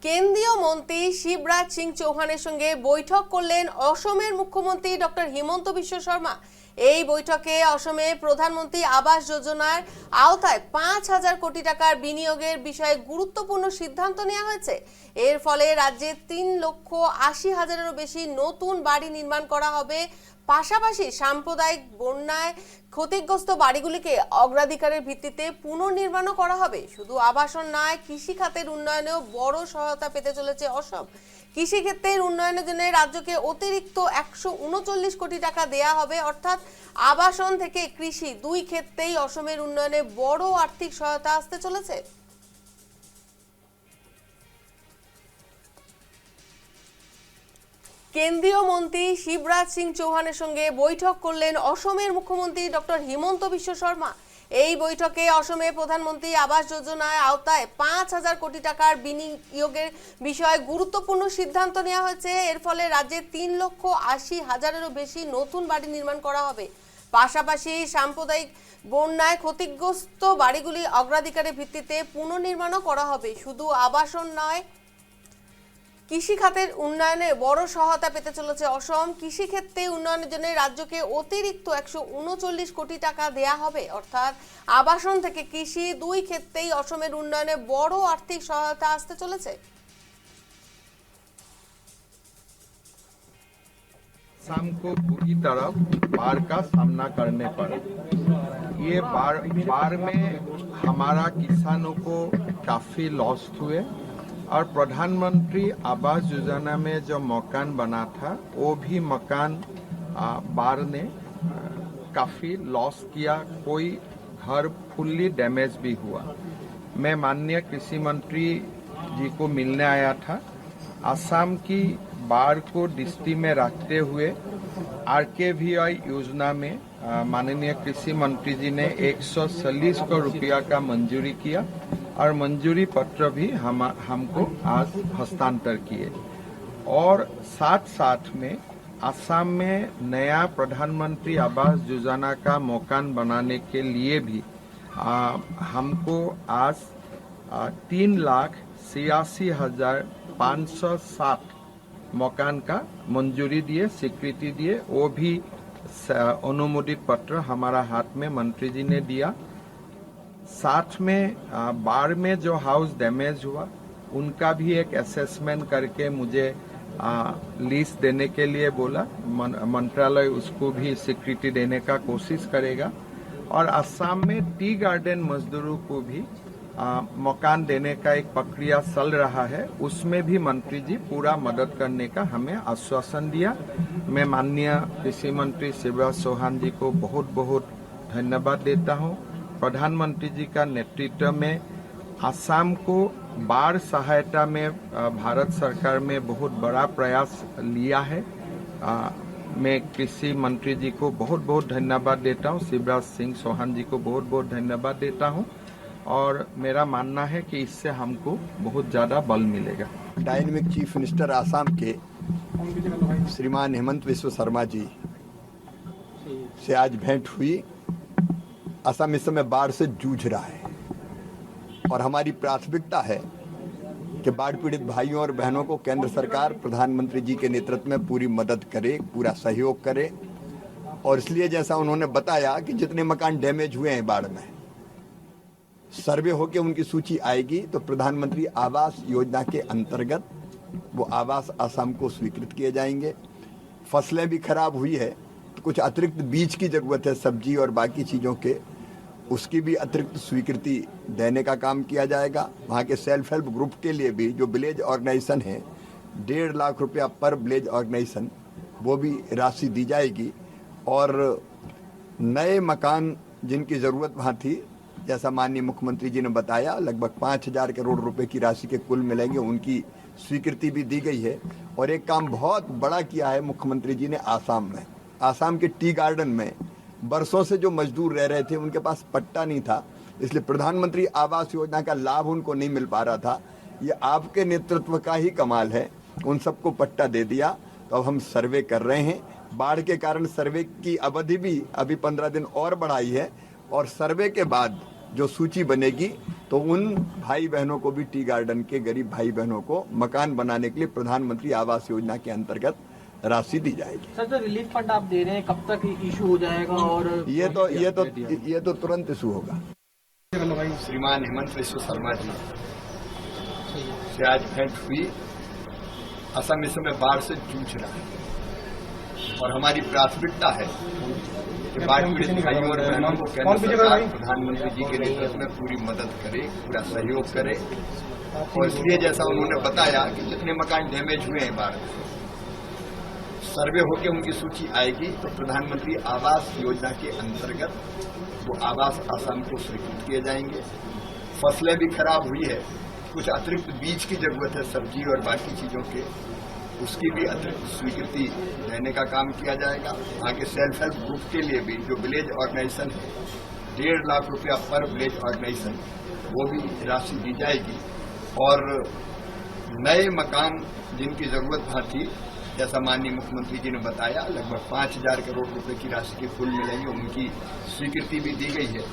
কেন্দ্রীয় মন্ত্রী শিবরাজ সিং চৌহানের সঙ্গে বৈঠক করলেন অসমের মুখ্যমন্ত্রী ডক্টর হিমন্ত বিশ্ব শর্মা। এই বৈঠকে অসমে প্রধানমন্ত্রী আবাস যোজনার আওতায় 5,000 কোটি টাকার বিনিয়োগের বিষয়ে গুরুত্বপূর্ণ সিদ্ধান্ত নেওয়া হয়েছে। এর ফলে রাজ্যে 3,80,000-এরও বেশি নতুন বাড়ি নির্মাণ করা হবে। পাশাপাশি সাম্প্রদায়িক বন্যায় ক্ষতিগ্রস্ত বাড়িগুলিকে অগ্রাধিকারের ভিত্তিতে পুনর্নির্মাণও করা হবে। শুধু আবাসন নয়, কৃষি খাতের উন্নয়নেও বড় সহায়তা পেতে চলেছে অসম। কৃষি ক্ষেত্রের উন্নয়নের জন্য রাজ্যকে অতিরিক্ত 139 কোটি টাকা দেয়া হবে। অর্থাৎ আবাসন থেকে কৃষি দুই ক্ষেত্রেই অসমের উন্নয়নে বড় আর্থিক সহায়তা আসতে চলেছে। কেন্দ্রীয় মন্ত্রী শিবরাজ সিং চৌহানের সঙ্গে বৈঠক করলেন অসমের মুখ্যমন্ত্রী ডক্টর হিমন্ত বিশ্ব শর্মা। এই বৈঠকে অসমে প্রধানমন্ত্রী আবাস যোজনার আওতায় 5,000 কোটি টাকার বিনিয়োগের বিষয়ে গুরুত্বপূর্ণ সিদ্ধান্ত নেওয়া হয়েছে। এর ফলে রাজ্যে 3,80,000-এরও বেশি নতুন বাড়ি নির্মাণ করা হবে। পাশাপাশি সাম্প্রদায়িক বন্যায় ক্ষতিগ্রস্ত বাড়িগুলি অগ্রাধিকারের ভিত্তিতে পুনর্নির্মাণও করা হবে। শুধু আবাসন নয়, কৃষি খাতের উন্নয়নে বড় সহায়তা পেতে চলেছে অসম। কৃষি ক্ষেত্রে উন্নয়নের জন্য রাজ্যকে অতিরিক্ত 139 কোটি টাকা দেয়া হবে। অর্থাৎ আবাসন থেকে কৃষি দুই ক্ষেত্রেই অসমের উন্নয়নে বড় আর্থিক সহায়তা আসতে চলেছে। असम को बुरी तरह बाढ़ का सामना करने पड़ा। ये बाढ़ में हमारा किसानों को काफी लॉस हुए और प्रधानमंत्री आवास योजना में जो मकान बना था वो भी मकान बाढ़ ने काफी लॉस किया। कोई घर फुल्ली डैमेज भी हुआ। मैं माननीय कृषि मंत्री जी को मिलने आया था। असम की बाढ़ को दृष्टि में रखते हुए RKVY योजना में माननीय कृषि मंत्री जी ने 140 करोड़ रुपया का मंजूरी किया और मंजूरी पत्र भी हमको आज हस्तांतर किए। और साथ साथ में असम में नया प्रधानमंत्री आवास योजना का मकान बनाने के लिए भी हमको आज 3,86,560 मकान का मंजूरी दिए, स्वीकृति दिए। वो भी अनुमोदित पत्र हमारा हाथ में मंत्री जी ने दिया। साथ में बाढ़ में जो हाउस डैमेज हुआ उनका भी एक असेसमेंट करके मुझे लिस्ट देने के लिए बोला। मंत्रालय उसको भी स्वीकृति देने का कोशिश करेगा। और असम में टी गार्डन मजदूरों को भी मकान देने का एक प्रक्रिया चल रहा है। उसमें भी मंत्री जी पूरा मदद करने का हमें आश्वासन दिया। मैं माननीय कृषि मंत्री शिवराज चौहान जी को बहुत बहुत धन्यवाद देता हूँ। प्रधानमंत्री जी का नेतृत्व में असम को बाढ़ सहायता में भारत सरकार में बहुत बड़ा प्रयास लिया है। मैं कृषि मंत्री जी को बहुत बहुत धन्यवाद देता हूँ। शिवराज सिंह चौहान जी को बहुत बहुत धन्यवाद देता हूँ। और मेरा मानना है कि इससे हमको बहुत ज्यादा बल मिलेगा। डायनेमिक चीफ मिनिस्टर आसाम के श्रीमान हेमंत बिस्वा शर्मा जी से आज भेंट हुई। असम इस समय बाढ़ से जूझ रहा है और हमारी प्राथमिकता है कि बाढ़ पीड़ित भाइयों और बहनों को केंद्र सरकार प्रधानमंत्री जी के नेतृत्व में पूरी मदद करे, पूरा सहयोग करे। और इसलिए जैसा उन्होंने बताया कि जितने मकान डैमेज हुए हैं बाढ़ में, सर्वे होकर उनकी सूची आएगी तो प्रधानमंत्री आवास योजना के अंतर्गत वो आवास असम को स्वीकृत किए जाएंगे। फसलें भी खराब हुई है तो कुछ अतिरिक्त बीज की जरूरत है, सब्जी और बाकी चीज़ों के, उसकी भी अतिरिक्त स्वीकृति देने का काम किया जाएगा। वहाँ के सेल्फ हेल्प ग्रुप के लिए भी जो विलेज ऑर्गेनाइजेशन है 1.5 लाख रुपया पर विलेज ऑर्गेनाइजेशन, वो भी राशि दी जाएगी। और नए मकान जिनकी ज़रूरत वहाँ थी, जैसा माननीय मुख्यमंत्री जी ने बताया, लगभग 5,000 करोड़ रुपए की राशि के कुल मिलेंगे, उनकी स्वीकृति भी दी गई है। और एक काम बहुत बड़ा किया है मुख्यमंत्री जी ने आसाम में। आसाम के टी गार्डन में बरसों से जो मजदूर रह रहे थे उनके पास पट्टा नहीं था, इसलिए प्रधानमंत्री आवास योजना का लाभ उनको नहीं मिल पा रहा था। ये आपके नेतृत्व का ही कमाल है, उन सबको पट्टा दे दिया। तो अब हम सर्वे कर रहे हैं। बाढ़ के कारण सर्वे की अवधि भी अभी 15 दिन और बढ़ाई है और सर्वे के बाद जो सूची बनेगी तो तो उन भाई बहनों को भी टी गार्डन के गरीब भाई बहनों को मकान बनाने के लिए प्रधानमंत्री आवास योजना के अंतर्गत राशि दी जाएगी। सर, जो रिलीफ फंड आप दे रहे हैं कब तक इशू हो जाएगा? और ये तो तुरंत इशू होगा। श्रीमान हेमंत विश्व शर्मा जी से आज भेंट हुई। असम इस समय बाढ़ से जूझ रहा है और हमारी प्राथमिकता है कि बाढ़ पीड़ित भाइयों और बहनों को केंद्र सरकार प्रधानमंत्री जी के नेतृत्व में पूरी मदद करे, पूरा सहयोग करे। और इसलिए जैसा उन्होंने बताया कि जितने मकान डैमेज हुए हैं बाढ़ में, सर्वे होकर उनकी सूची आएगी तो प्रधानमंत्री आवास योजना के अंतर्गत वो आवास असम को स्वीकृत किए जाएंगे। फसलें भी खराब हुई है, कुछ अतिरिक्त बीज की जरूरत है, सब्जी और बाकी चीजों के, उसकी भी अतिरिक्त स्वीकृति देने का काम किया जाएगा। आगे सेल्फ हेल्प ग्रुप के लिए भी जो विलेज ऑर्गेनाइजेशन है, 1.5 लाख रुपया पर विलेज ऑर्गेनाइजेशन, वो भी राशि दी जाएगी। और नए मकान जिनकी जरूरत थी, जैसा माननीय मुख्यमंत्री जी ने बताया, लगभग 5,000 करोड़ रुपए की राशि के फुल मिलेंगे, उनकी स्वीकृति भी दी गई है।